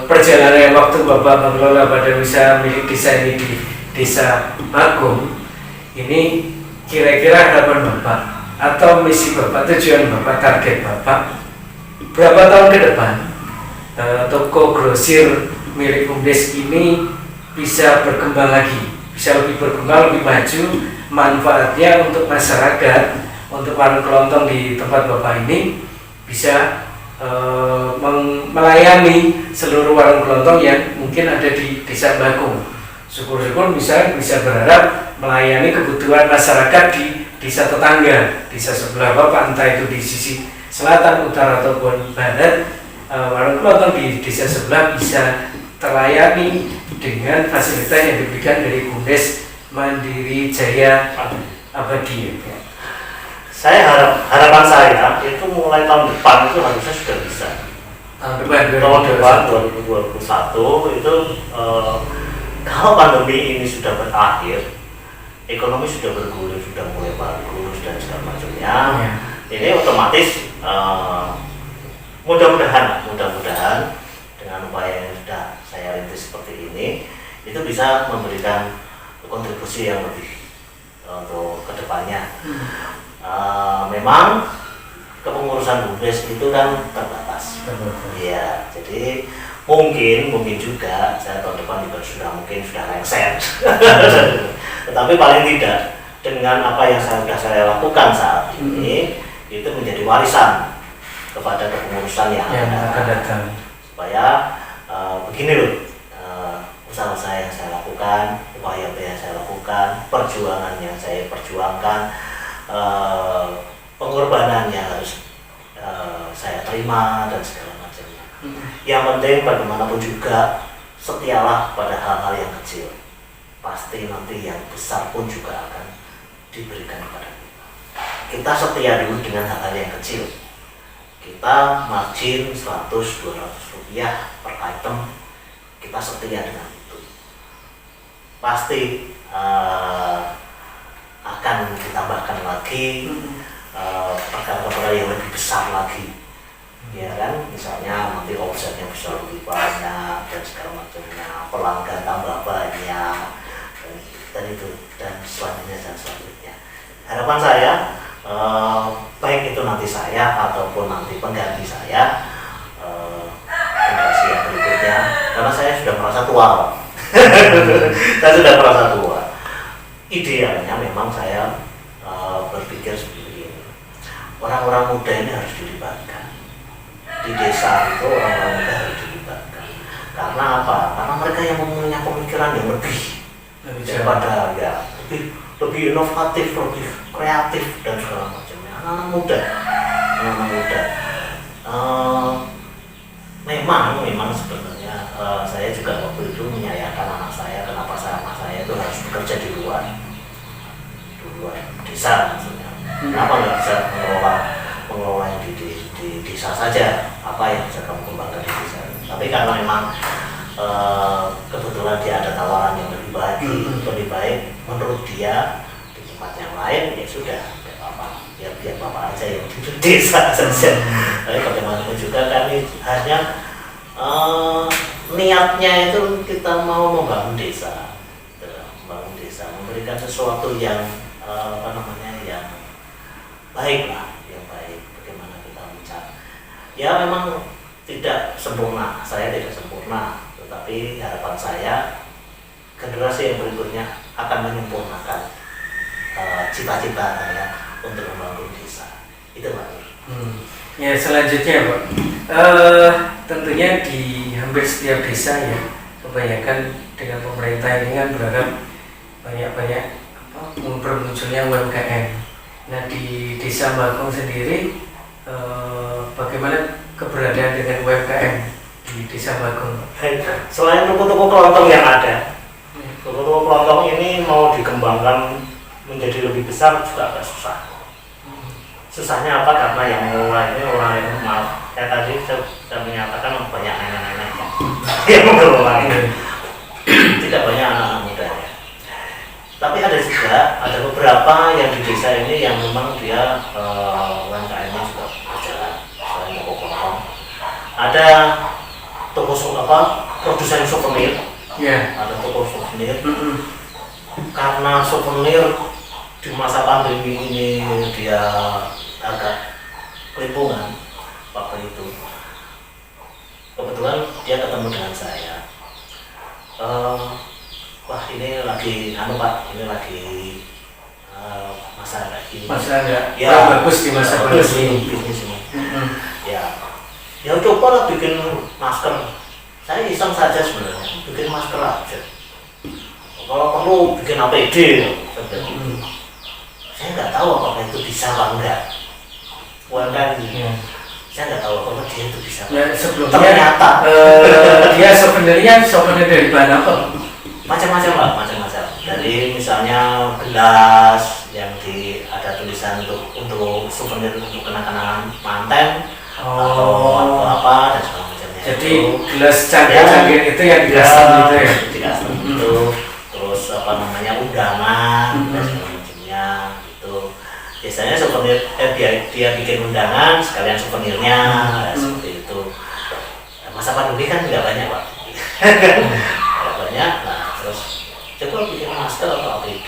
perjalanan waktu Bapak mengelola Badan Usaha Milik Desa ini di Desa Bagong ini, kira-kira harapan Bapak atau misi Bapak, tujuan Bapak, target Bapak berapa tahun ke depan toko grosir milik BUMDes ini bisa berkembang lagi, bisa lebih berkembang, lebih maju, manfaatnya untuk masyarakat, untuk warung kelontong di tempat Bapak ini bisa melayani seluruh warung kelontong yang mungkin ada di Desa Bagong. Syukur-syukur bisa berharap melayani kebutuhan masyarakat di desa tetangga, desa sebelah Bapak, entah itu di sisi selatan, utara ataupun barat. Warung kelontong di desa sebelah bisa terlayani dengan fasilitas yang diberikan dari BUMDes Mandiri Jaya Abadi. Harapan saya itu mulai tahun depan itu harusnya sudah bisa. Tahun depan 2021 itu kalau pandemi ini sudah berakhir, ekonomi sudah bergulir, sudah mulai bagus dan segala macamnya. Ini otomatis mudah-mudahan dengan upaya yang sudah saya rintis seperti ini, itu bisa memberikan kontribusi yang lebih untuk kedepannya. Memang kepengurusan BUMDes itu kan terbatas. Iya, jadi mungkin juga saya tahun depan juga sudah lengser. Tetapi paling tidak dengan apa yang saya lakukan saat ini itu menjadi warisan kepada kepengurusan yang akan datang. Supaya begini loh, usaha-usaha yang saya lakukan, upaya yang saya lakukan, perjuangan yang saya perjuangkan, pengorbanan yang harus saya terima dan segala macamnya. Yang penting bagaimanapun juga setialah pada hal-hal yang kecil. Pasti nanti yang besar pun juga akan diberikan kepada kita. Kita setia dulu dengan hal-hal yang kecil. Kita margin 100-200 rupiah per item, kita setia dengan itu. Pasti akan ditambahkan lagi perkara-perkara yang lebih besar lagi, ya kan? Misalnya nanti omsetnya bisa lebih banyak dan segala macamnya, pelanggan tambah banyak dan itu dan selanjutnya. Harapan saya baik itu nanti saya ataupun nanti pengganti saya, generasi yang berikutnya, karena saya sudah merasa tua. Saya sudah merasa tua. Idealnya memang saya berpikir seperti ini. Orang-orang muda ini harus dilibatkan. Di desa itu orang-orang muda harus dilibatkan. Karena apa? Karena mereka yang mempunyai pemikiran yang lebih daripada lebih inovatif, lebih kreatif dan segala macamnya. Anak-anak muda. Memang sebenarnya saya juga waktu itu menyayangkan anak saya. Kenapa anak saya itu harus bekerja di luar desa maksudnya. Kenapa nggak bisa mengelola yang di desa saja? Apa yang bisa kamu kembangkan di desa? Tapi karena memang kebetulan dia ada tawaran yang lebih baik menurut dia di tempat yang lain, ya sudah, tidak apa-apa, ya biar bapak aja yang di desa saja. Tapi bagaimanapun juga kami hanya niatnya itu kita mau membangun desa, memberikan sesuatu yang baik lah, yang baik. Bagaimana kita mencari? Ya memang tidak sempurna, saya tidak sempurna, tetapi harapan saya generasi yang berikutnya akan menyempurnakan cita-cita saya untuk membangun desa. Itu Pak. Ya selanjutnya Pak, tentunya di hampir setiap desa ya kebanyakan dengan pemerintah ini kan berharap banyak bermunculnya UMKM. Nah di Desa Bagong sendiri bagaimana keberadaan dengan UMKM di Desa Bagong? Selain toko-toko kelontong yang ada, toko-toko kelontong ini mau dikembangkan menjadi lebih besar juga agak susah. Susahnya apa? Karena yang mulai ini orang yang maaf. Kayak tadi saya menyatakan banyak nenek-nenek yang mengelola ini, tidak banyak anak-anak muda ya. Tapi ada juga beberapa yang di desa ini yang memang dia UMKM-nya juga berjalan. Selain toko kelontong, ada toko produsen souvenir. Ada toko souvenir. Karena souvenir di masa pandemi ini dia agak kelimpungan waktu itu. Kebetulan dia ketemu dengan saya. Wah ini lagi Pak, ini lagi masa kayak gini. Masa enggak ya, bagus di masa pandemi. Bisnis ini. Ya coba lah bikin masker. Saya iseng saja sebenarnya, bikin masker aja. Kalau perlu bikin APD, saya nggak tahu apakah itu bisa apa enggak. Saya nggak tahu apakah dia itu bisa. Ya, sebelumnya ternyata dia sebenarnya souvenir dari bahan apa? Macam-macam Pak, macam-macam. Dari misalnya gelas yang ada tulisan untuk souvenir untuk kenang-kenangan manten atau apa dan segala macamnya. Jadi gelas canggih-canggih itu yang di custom itu ya? Di custom itu. Terus undangan dan segala macamnya gitu. Biasanya souvenir dia bikin undangan sekalian souvenirnya seperti itu. Masa pandemi kan nggak banyak Pak. Nggak banyak. Nah terus coba bikin masker atau APD.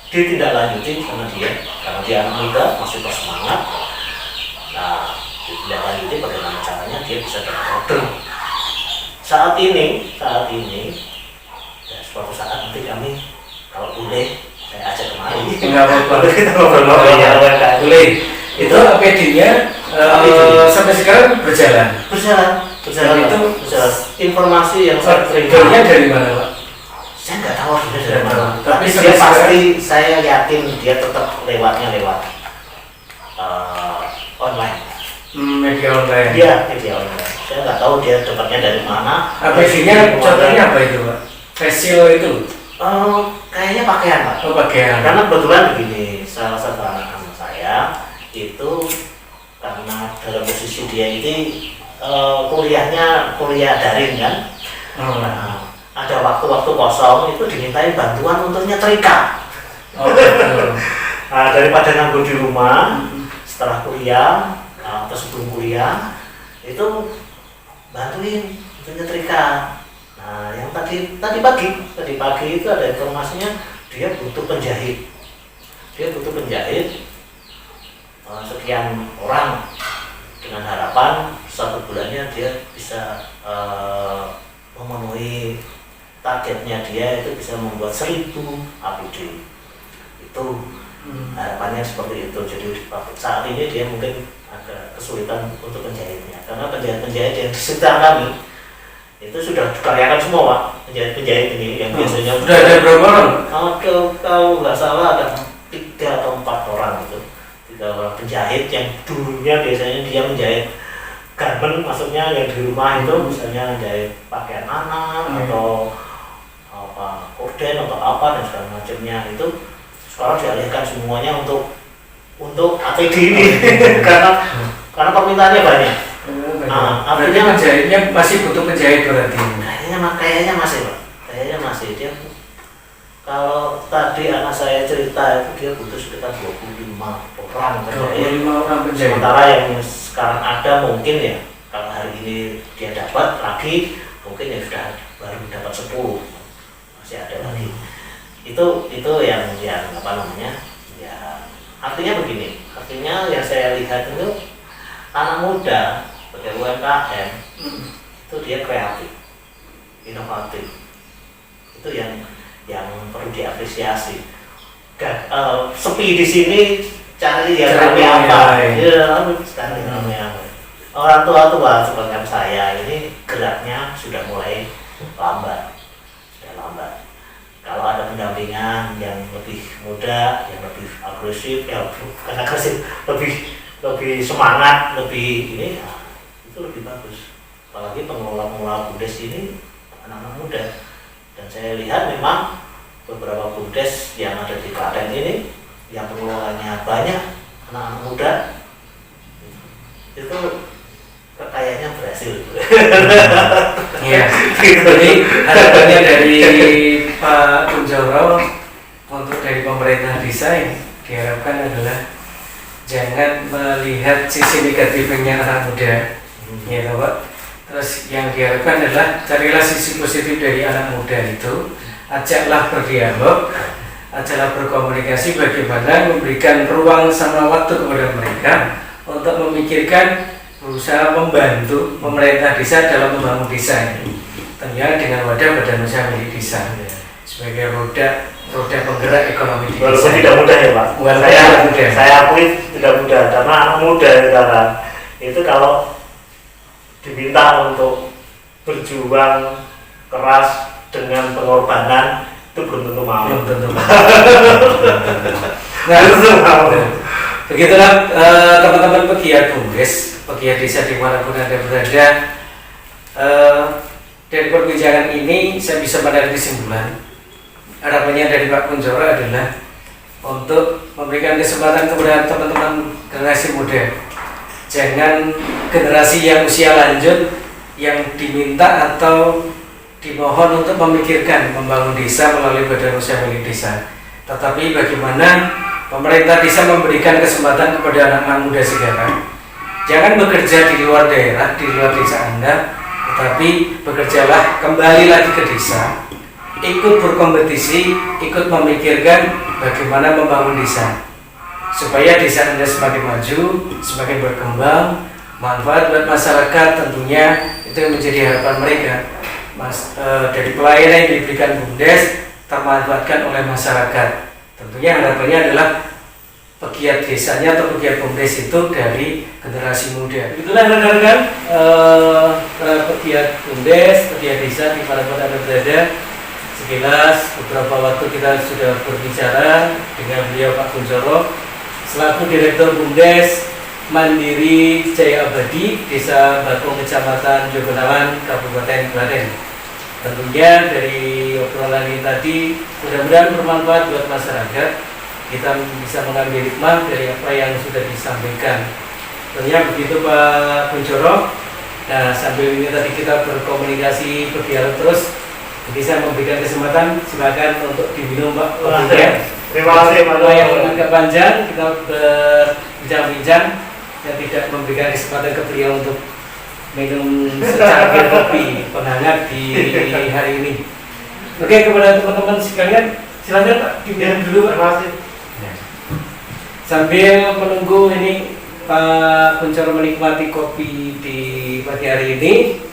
Ditindaklanjuti sama karena dia anak muda masih bersemangat. Nah ditindaklanjuti bagaimana caranya dia bisa dapat order. Saat ini ya, suatu saat nanti kami kalau boleh saya ajak kemari. Enggak apa-apa. Kita ngobrol-ngobrol ya. Boleh. Itu APD-nya sampai sekarang berjalan. Itu informasi yang saya terima dari mana Pak? Saya nggak tahu dia dari mana. Tapi dia pasti saya yakin dia tetap lewat online. Media online. Iya, media online. Saya nggak tahu dia dapatnya dari mana. APD-nya contohnya apa itu Pak? Facial itu? Kayaknya pakaian Pak. Oh pakaian. Karena kebetulan begini, salah satu anak saya itu karena dalam posisi dia ini kuliah daring kan. Nah, ada waktu-waktu kosong itu dimintai bantuan untuk nyetrika. Nah, daripada nganggur di rumah setelah kuliah atau sebelum kuliah itu bantuin untuk nyetrika. Nah, yang tadi pagi itu ada informasinya dia butuh penjahit. Sekian orang dengan harapan 1 bulannya dia bisa memenuhi targetnya dia itu bisa membuat 1000 APD. Itu harapannya seperti itu. Jadi saat ini dia mungkin agak kesulitan untuk penjahitnya karena penjahit-penjahit yang di sekitar kami itu sudah dikaryakan semua Pak. Penjahit ini yang biasanya sudah ada berapa orang? Kalau nggak salah ada 3 atau 4 orang itu. 3 orang penjahit yang dulunya biasanya dia menjahit garment, maksudnya yang di rumah itu misalnya menjahit pakaian anak atau apa korden atau apa dan segala macamnya itu sekarang dialihkan semuanya untuk APD ini karena permintaannya banyak. Artinya penjahitnya masih butuh penjahit berarti. Kayaknya masih Pak. Dia kalau tadi anak saya cerita itu dia butuh sekitar 25 orang penjahit. Sementara yang sekarang ada mungkin ya kalau hari ini dia dapat lagi mungkin ya sudah baru dapat 10 masih ada lagi. Itu yang apa namanya ya artinya begini. artinya yang saya lihat itu anak muda sebagai UMKM itu dia kreatif, inovatif, itu yang perlu diapresiasi. Sepi di sini cari yang rame apa? Ya, cari rame apa? Orang tua seperti saya ini geraknya sudah mulai lambat, Kalau ada pendampingan yang lebih muda, yang lebih agresif, lebih semangat, lebih ini, itu lebih bagus. Apalagi pengelola BUMDes ini anak-anak muda, dan saya lihat memang beberapa BUMDes yang ada di Klaten ini yang pengelolanya banyak anak-anak muda, itu kayaknya berhasil. Iya. Jadi harapannya dari Pak Kunchoro untuk dari pemerintah desa ini diharapkan adalah jangan melihat sisi negatifnya anak muda, ya Pak. Terus yang diharapkan adalah carilah sisi positif dari anak muda itu, ajaklah berdialog, ajaklah berkomunikasi bagaimana memberikan ruang sama waktu kepada mereka untuk memikirkan, berusaha membantu pemerintah desa dalam membangun desa ini, tentunya dengan wadah badan usaha milik desa sebagai roda penggerak ekonomi di desa. Walaupun tidak mudah ya Pak. Saya akui tidak mudah karena anak muda sekarang itu kalau diminta untuk berjuang keras dengan pengorbanan itu belum tentu mau. Nah, begitulah teman-teman pegiat BUMDes, pegiat desa dimanapun Anda berada. Dari perbincangan ini saya bisa menarik kesimpulan. Harapannya dari Pak Kunchoro adalah untuk memberikan kesempatan kepada teman-teman generasi muda. Jangan generasi yang usia lanjut yang diminta atau dimohon untuk memikirkan membangun desa melalui badan usaha milik desa. Tetapi bagaimana pemerintah desa memberikan kesempatan kepada anak-anak muda sekarang. Jangan bekerja di luar daerah, di luar desa Anda, tetapi bekerjalah kembali lagi ke desa, ikut berkompetisi, ikut memikirkan bagaimana membangun desa supaya desa Anda semakin maju, semakin berkembang, manfaat buat masyarakat tentunya itu yang menjadi harapan mereka. Dari pelayanan yang diberikan BUMDes termanfaatkan oleh masyarakat. Tentunya harapannya adalah pegiat desanya atau pegiat BUMDes itu dari generasi muda. Itulah rekan-rekan pegiat BUMDes, pegiat desa di mana Anda berada. Sekilas beberapa waktu kita sudah berbicara dengan beliau Pak Kunchoro selaku Direktur BUMDes Mandiri Jaya Abadi Desa Bakung Kecamatan Jogonawan Kabupaten Klaten. Tentunya dari obrolan ini tadi mudah-mudahan bermanfaat buat masyarakat. Kita bisa mengambil hikmah dari apa yang sudah disampaikan. Tentunya begitu Pak Kunchoro. Nah, sambil ini tadi kita berkomunikasi, berdialog terus. Jadi saya memberikan kesempatan, silakan untuk diminum Pak. Terima kasih Pak. Yang agak panjang kita berbincang-bincang dan tidak memberikan kesempatan ke beliau untuk minum secangkir kopi penghangat di hari ini. Oke, kepada teman-teman sekalian, silakan Pak diminum dulu Pak. Terima kasih. Sambil menunggu ini Pak Kunchoro menikmati kopi di pagi hari ini,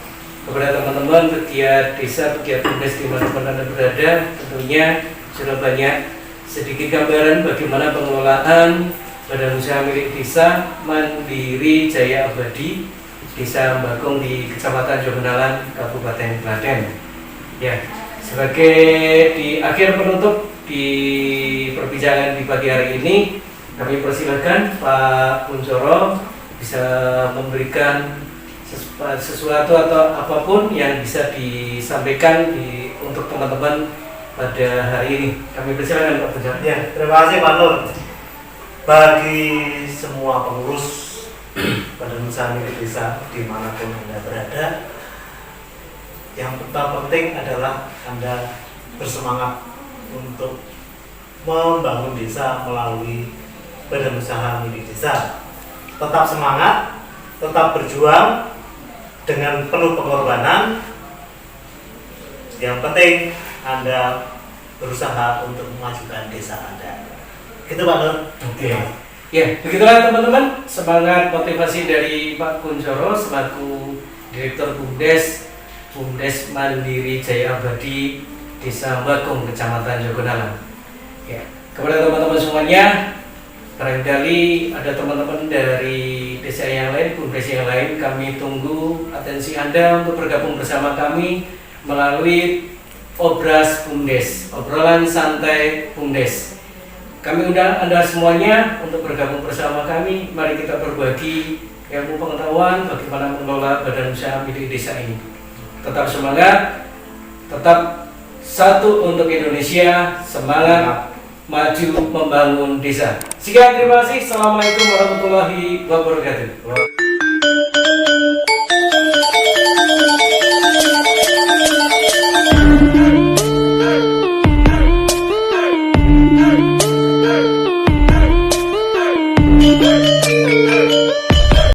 kepada teman-teman pegiat desa, pegiat BUMDes di mana Anda berada, tentunya sudah banyak sedikit gambaran bagaimana pengelolaan badan usaha milik desa Mandiri Jaya Abadi Desa Bakung di Kecamatan Jogonawan Kabupaten Klaten. Ya, sebagai di akhir penutup di perbincangan di pagi hari ini, kami persilakan Pak Kunchoro bisa memberikan sesuatu atau apapun yang bisa disampaikan untuk teman-teman pada hari ini. Kami persilakan Pak Kunchoro. Ya, terima kasih Pak Nur. Bagi semua pengurus badan usaha milik desa dimanapun Anda berada, yang penting adalah Anda bersemangat untuk membangun desa melalui badan usaha milik desa. Tetap semangat, tetap berjuang dengan penuh pengorbanan. Yang penting Anda berusaha untuk memajukan desa Anda. Gitu Pak Nur. Oke. Ya, begitulah teman-teman, semangat motivasi dari Pak Kunchoro selaku Direktur Bumdes Mandiri Jaya Abadi Desa Bakung, Kecamatan Jogonalang. Ya, kepada teman-teman semuanya, barangkali ada teman-teman dari desa yang lain, Bumdes yang lain, kami tunggu atensi Anda untuk bergabung bersama kami melalui Obras Bumdes, obrolan santai Bumdes. Kami undang Anda semuanya untuk bergabung bersama kami. Mari kita berbagi ilmu pengetahuan bagaimana mengelola badan usaha milik desa ini. Tetap semangat, tetap satu untuk Indonesia, semangat maju membangun desa. Sekian, terima kasih. Assalamualaikum warahmatullahi wabarakatuh.